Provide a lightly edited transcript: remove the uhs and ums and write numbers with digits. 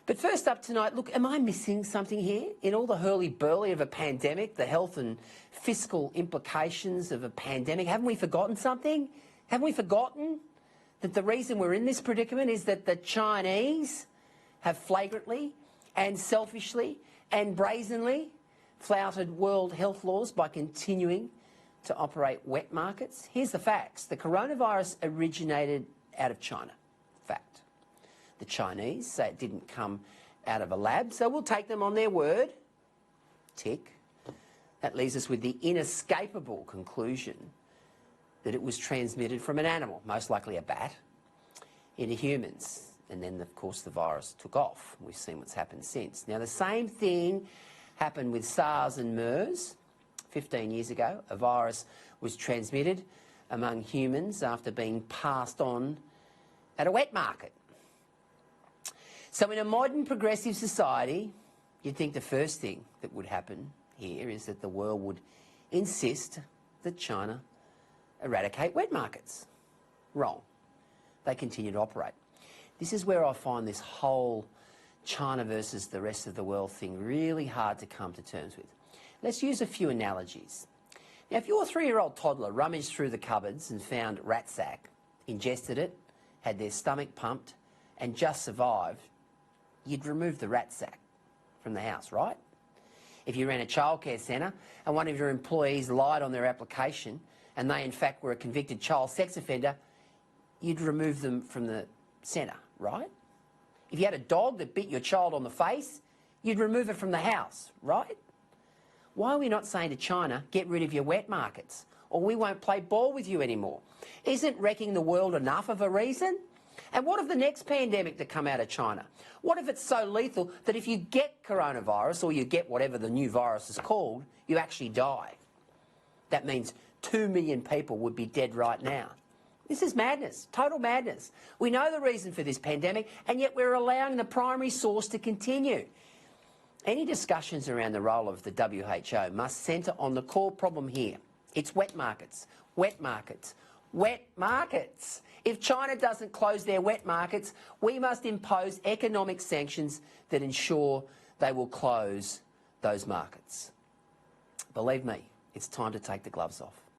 But first up tonight, look, am I missing something here? In all the hurly-burly of a pandemic, the health and fiscal implications of a pandemic, haven't we forgotten something? Haven't we forgotten that the reason we're in this predicament is that the Chinese have flagrantly and selfishly and brazenly flouted world health laws by continuing to operate wet markets? Here's the facts. The coronavirus originated out of China. Fact. The Chinese say it didn't come out of a lab, so we'll take them on their word. Tick. That leaves us with the inescapable conclusion that it was transmitted from an animal, most likely a bat, into humans. And then, of course, the virus took off. We've seen what's happened since. Now, the same thing happened with SARS and MERS 15 years ago. A virus was transmitted among humans after being passed on at a wet market. So in a modern progressive society, you'd think the first thing that would happen here is that the world would insist that China eradicate wet markets. Wrong. They continue to operate. This is where I find this whole China versus the rest of the world thing really hard to come to terms with. Let's use a few analogies. Now, if your 3-year-old toddler rummaged through the cupboards and found rat sack, ingested it, had their stomach pumped, and just survived, you'd remove the rat sack from the house, right? If you ran a childcare centre and one of your employees lied on their application and they in fact were a convicted child sex offender, you'd remove them from the centre, right? If you had a dog that bit your child on the face, you'd remove it from the house, right? Why are we not saying to China, get rid of your wet markets, or we won't play ball with you anymore? Isn't wrecking the world enough of a reason? And what of the next pandemic that come out of China? What if it's so lethal that if you get coronavirus, or you get whatever the new virus is called, you actually die? That means 2 million people would be dead right now. This is madness, total madness. We know the reason for this pandemic, and yet we're allowing the primary source to continue. Any discussions around the role of the WHO must centre on the core problem here. It's wet markets, wet markets, wet markets. If China doesn't close their wet markets, we must impose economic sanctions that ensure they will close those markets. Believe me, it's time to take the gloves off.